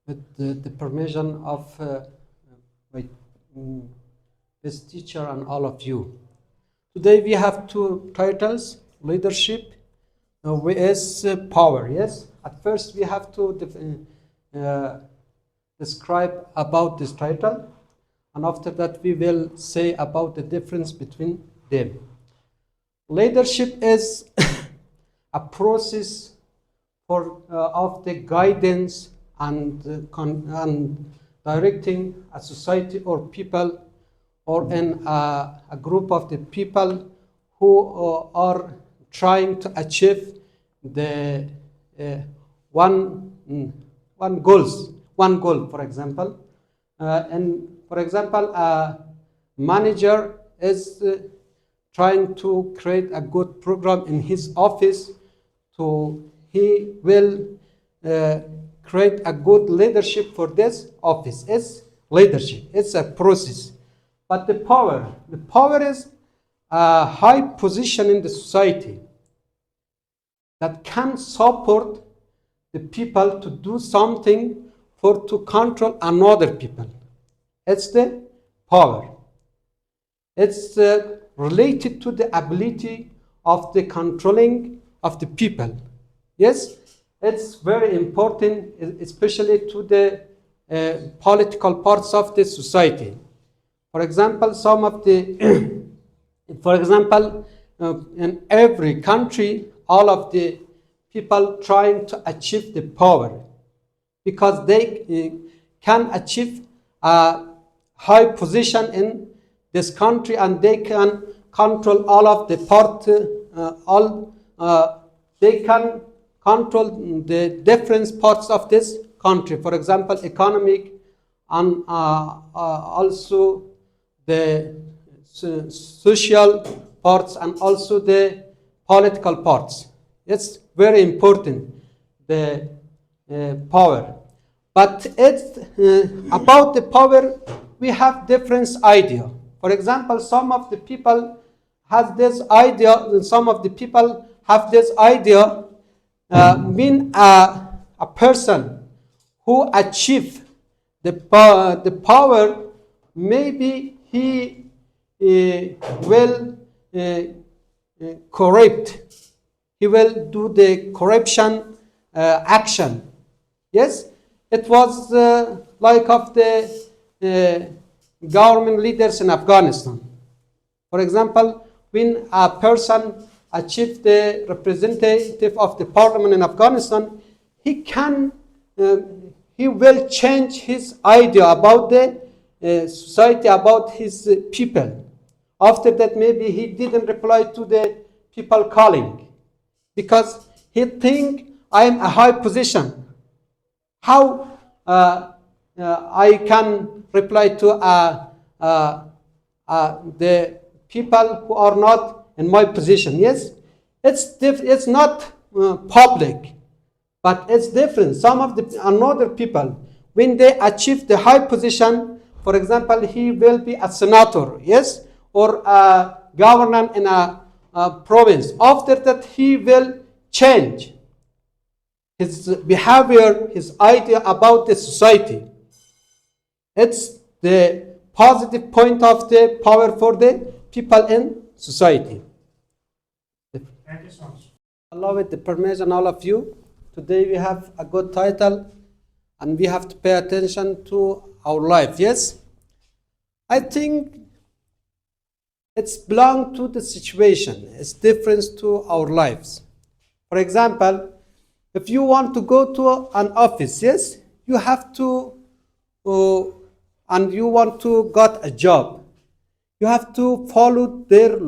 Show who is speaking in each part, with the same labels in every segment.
Speaker 1: with the permission of my best teacher and all of you. Today we have two titles, leadership vs power, yes? At first we have to describe about this title, and after that we will say about the difference between them. Leadership is a process of the guidance and directing a society or people, or in a group of the people who are trying to achieve the one goal, for example. And for example, a manager is trying to create a good program in his office, so he will create a good leadership for this office. It's leadership, it's a process. But the power is a high position in the society that can support the people to do something to control another people. It's the power. It's related to the ability of the controlling of the people. Yes, it's very important, especially to the political parts of the society. For example, some of the, in every country, all of the people trying to achieve the power, because they can achieve a high position in this country, and they can control all of the part, they can control the different parts of this country. For example, economic and also the social parts and also the political parts. It's very important, the power. But it's about the power, we have different idea. For example, some of the people have this idea, some of the people have this idea, when a person who achieve the power, maybe he will corrupt. He will do the corruption action. Yes, it was like of the government leaders in Afghanistan. For example, when a person achieved the representative of the parliament in Afghanistan, he will change his idea about the society, about his people. After that, maybe he didn't reply to the people calling, because he think, I am a high position. How I can reply to the people who are not in my position? Yes, it's not public, but it's different. Some of the another people, when they achieve the high position, for example, he will be a senator, yes, or a governor in a province. After that, he will change his behavior, his idea about the society. It's the positive point of the power for the people in society.
Speaker 2: Thank you so much.
Speaker 1: Allah, with the permission, all of you, today we have a good title, and we have to pay attention to our life. Yes, I think it's belong to the situation. It's different to our lives. For example, if you want to go to an office, yes, you have to, and you want to get a job, you have to follow their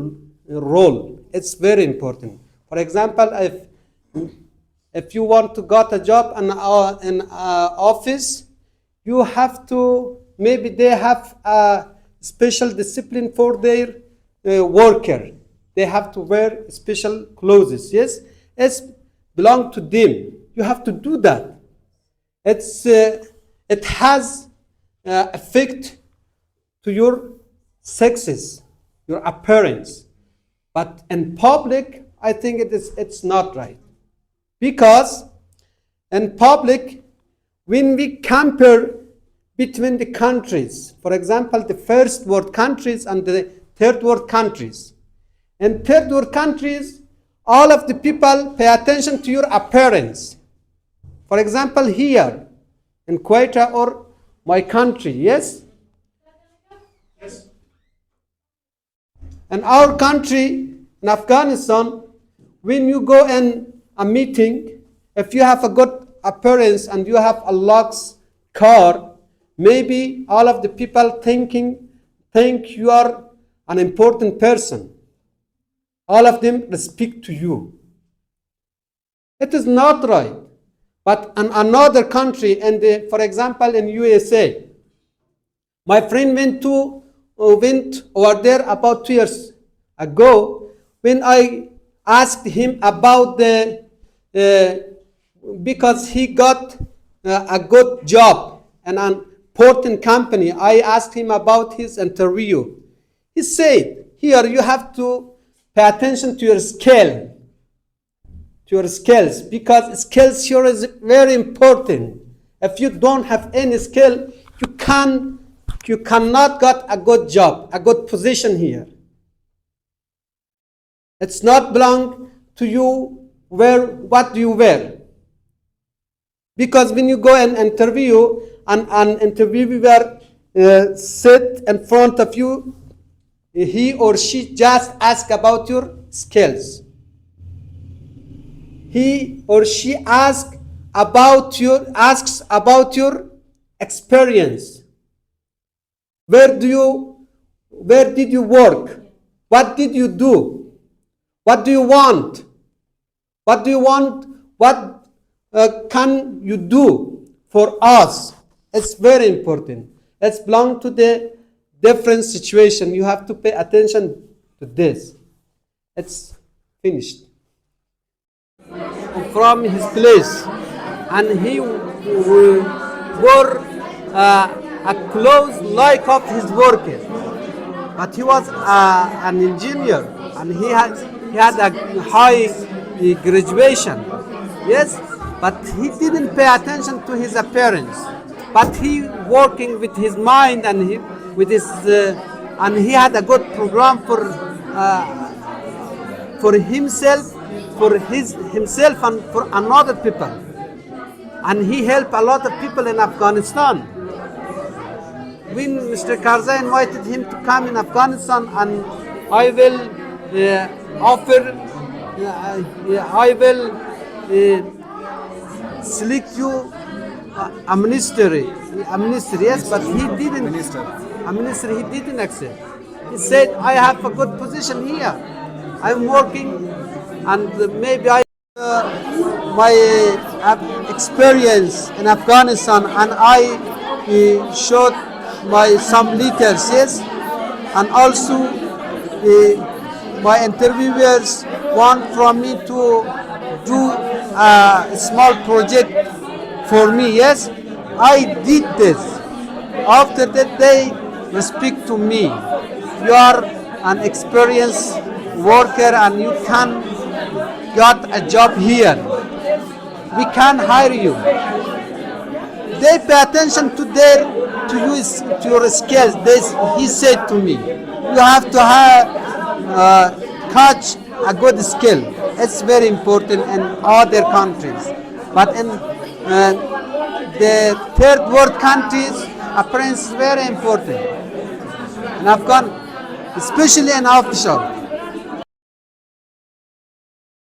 Speaker 1: role. It's very important. For example, if you want to get a job in an office, you have to, maybe they have a special discipline for their worker. They have to wear special clothes. Yes, it's belong to them. You have to do that. It has effect to your sexes, your appearance. But in public, I think it's not right. Because in public, when we compare between the countries, for example, the first world countries and the third world countries. In third world countries, all of the people pay attention to your appearance. For example, here in Kuwait or my country, yes?
Speaker 2: Yes.
Speaker 1: In our country, in Afghanistan, when you go in a meeting, if you have a good appearance and you have a Lux car, maybe all of the people think you are an important person. All of them respect to you. It is not right. But in another country, for example, in USA, my friend went over there about 2 years ago. When I asked him about because he got a good job in an important company, I asked him about his interview. He said, here you have to pay attention to your skills, because skills here is very important. If you don't have any skill, you cannot get a good job, a good position here. It's not belong to you what you wear. Because when you go and interview, and an interviewer sit in front of you, he or she just asks about your skills. He or she asks about your experience. Where did you work? What did you do? What do you want? What can you do for us? It's very important. It's belong to the different situation. You have to pay attention to this. It's finished. From his place, and he wore a clothes like of his worker. But he was an engineer, and he had a high graduation. Yes, but he didn't pay attention to his appearance. But he working with his mind and he had a good program for himself and for another people. And he helped a lot of people in Afghanistan. When Mr. Karzai invited him to come in Afghanistan, and I will select you a ministry, yes, but he didn't. A ministry, he didn't accept. He said, I have a good position here. I'm working, and maybe my experience in Afghanistan, and I showed some letters, yes, and also my interviewers want from me to do a small project for me, yes. I did this. After that, they respect to me. You are an experienced worker and you can get a job here. We can hire you. They pay attention to your skills. He said to me, you have to catch a good skill. It's very important in other countries. But in the third world countries, appearance is very important. In Afghan, especially in official.